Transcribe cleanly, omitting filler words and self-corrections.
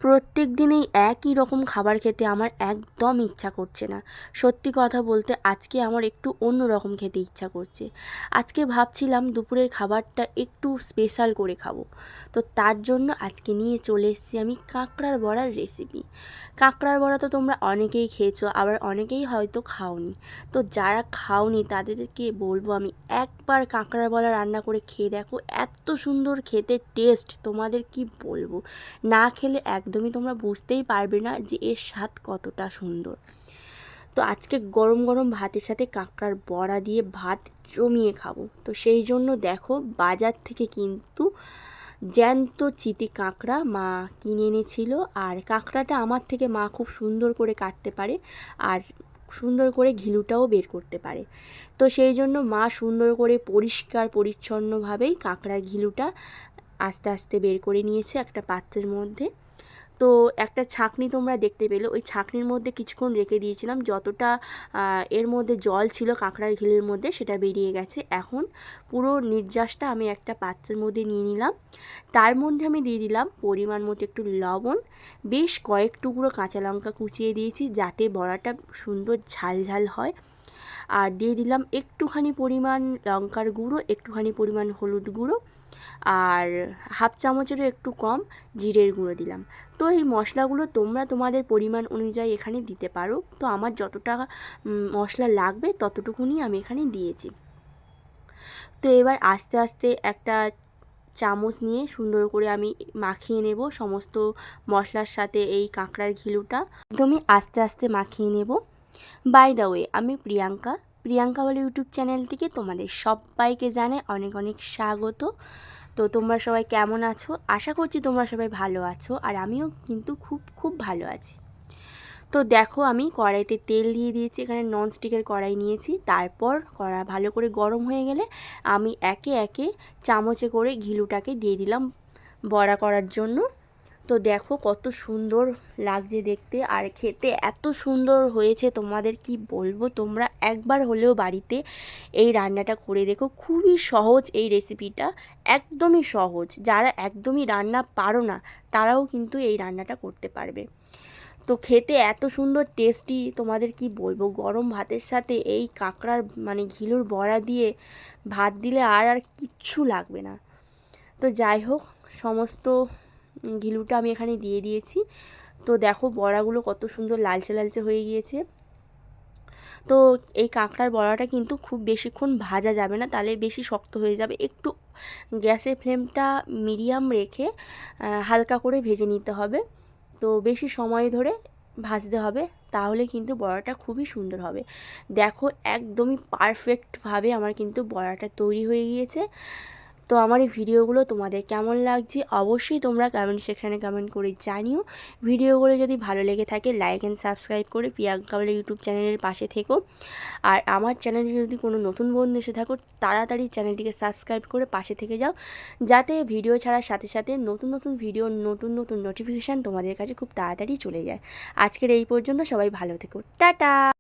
প্রত্যেক দিনেই একই রকম খাবার খেতে আমার একদম ইচ্ছা করছে না। সত্যি কথা বলতে আজকে আমার একটু অন্য রকম খেতে ইচ্ছা করছে। আজকে ভাবছিলাম দুপুরের খাবারটা একটু স্পেশাল করে খাবো। তো তার জন্য আজকে নিয়ে চলে এসেছি আমি কাঁকড়ার বড়ার রেসিপি। কাঁকড়ার বড়া তো তোমরা অনেকেই খেয়েছো, আবার অনেকেই হয়তো খাওনি। তো যারা খাওনি তাদেরকে বলবো আমি একবার কাঁকড়ার বড়া রান্না করে খেয়ে দেখো, এত সুন্দর খেতে টেস্ট তোমাদের কি বলবো। না খেলে একদমই তোমরা বুঝতেই পারবে না যে এর স্বাদ কতটা সুন্দর। তো আজকে গরম গরম ভাতের সাথে কাঁকড়ার বড়া দিয়ে ভাত জমিয়ে খাবো। তো সেই জন্য দেখো বাজার থেকে কিন্তু জ্যান্ত চিতি কাঁকড়া মা কিনে এনেছিল। আর কাঁকড়াটা আমার থেকে মা খুব সুন্দর করে কাটতে পারে, আর সুন্দর করে ঘিলুটাও বের করতে পারে। তো সেই জন্য মা সুন্দর করে পরিষ্কার পরিচ্ছন্নভাবেই কাঁকড়ার ঘিলুটা আস্তে আস্তে বের করে নিয়েছে একটা পাত্রের মধ্যে। তো একটা ছাঁকনি তোমরা দেখতে পেলে, ওই ছাঁকনির মধ্যে কিছুক্ষণ রেখে দিয়েছিলাম, যতটা এর মধ্যে জল ছিল কাঁকড়ার ঘিলের মধ্যে সেটা বেরিয়ে গেছে। এখন পুরো নির্যাসটা আমি একটা পাত্রের মধ্যে নিয়ে নিলাম। তার মধ্যে আমি দিয়ে দিলাম পরিমাণ মতো একটু লবণ, বেশ কয়েক টুকরো কাঁচা লঙ্কা কুচিয়ে দিয়েছি যাতে বড়াটা সুন্দর ঝাল ঝাল হয়। আর দিয়ে দিলাম একটুখানি পরিমাণ লঙ্কার গুঁড়ো, একটুখানি পরিমাণ হলুদ গুঁড়ো, আর হাফ চামচেরও একটু কম জিরের গুঁড়ো দিলাম। তো এই মশলাগুলো তোমরা তোমাদের পরিমাণ অনুযায়ী এখানে দিতে পারো। তো আমার যতটা মশলা লাগবে ততটুকুনি আমি এখানে দিয়েছি। তো এবার আস্তে আস্তে একটা চামচ নিয়ে সুন্দর করে আমি মাখিয়ে নেব সমস্ত মশলার সাথে এই কাঁকড়ার ঘিলুটা একদমই আস্তে আস্তে মাখিয়ে নেব। বাই দ্য ওয়ে, আমি প্রিয়াঙ্কা বলে ইউটিউব চ্যানেলটিকে তোমাদের সবাইকে জানাই অনেক অনেক স্বাগত। তো তোমরা সবাই কেমন আছো? আশা করছি তোমরা সবাই ভালো আছো, আর আমিও কিন্তু খুব খুব ভালো আছি। তো দেখো আমি কড়াইতে তেল দিয়ে দিয়েছি, এখানে ননস্টিকের কড়াই নিয়েছি। তারপর কড়া ভালো করে গরম হয়ে গেলে আমি একে একে চামচে করে ঘিলুটাকে দিয়ে দিলাম বড়া করার জন্য। তো দেখো কত সুন্দর লাগছে দেখতে, আর খেতে এত সুন্দর হয়েছে তোমাদের কি বলবো। তোমরা একবার হলেও বাড়িতে এই রান্নাটা করে দেখো, খুবই সহজ এই রেসিপিটা, একদমই সহজ। যারা একদমই রান্না পারো না তারাও কিন্তু এই রান্নাটা করতে পারবে। তো খেতে এত সুন্দর টেস্টি তোমাদের কি বলবো, গরম ভাতের সাথে এই কাঁকড়ার ঘিলুর বড়া দিয়ে ভাত দিলে আর আর কিচ্ছু লাগবে না। তো যাই হোক, সমস্ত ঘিলুটা আমি এখানে দিয়ে দিয়েছি। তো দেখো বড়াগুলো কত সুন্দর লালচে লালচে হয়ে গিয়েছে। তো এই কাঁকড়ার বড়াটা কিন্তু খুব বেশিক্ষণ ভাজা যাবে না, তাহলে বেশি শক্ত হয়ে যাবে। একটু গ্যাসের ফ্লেমটা মিডিয়াম রেখে হালকা করে ভেজে নিতে হবে। তো বেশি সময় ধরে ভাজতে হবে, তাহলে কিন্তু বড়াটা খুবই সুন্দর হবে। দেখো একদমই পারফেক্টভাবে আমার কিন্তু বড়াটা তৈরি হয়ে গিয়েছে। তো আমার এই ভিডিওগুলো তোমাদের কেমন লাগছে অবশ্যই তোমরা কমেন্ট সেকশানে কমেন্ট করে জানিও। ভিডিওগুলো যদি ভালো লেগে থাকে লাইক অ্যান্ড সাবস্ক্রাইব করে প্রিয়াঙ্কা বলে ইউটিউব চ্যানেলের পাশে থেকো। আর আমার চ্যানেলে যদি কোনো নতুন বন্ধু এসে থাকো তাড়াতাড়ি চ্যানেলটিকে সাবস্ক্রাইব করে পাশে থেকে যাও, যাতে ভিডিও ছাড়ার সাথে সাথে নতুন নতুন ভিডিও নতুন নতুন নোটিফিকেশান তোমাদের কাছে খুব তাড়াতাড়ি চলে যায়। আজকের এই পর্যন্ত, সবাই ভালো থেকো, টাটা।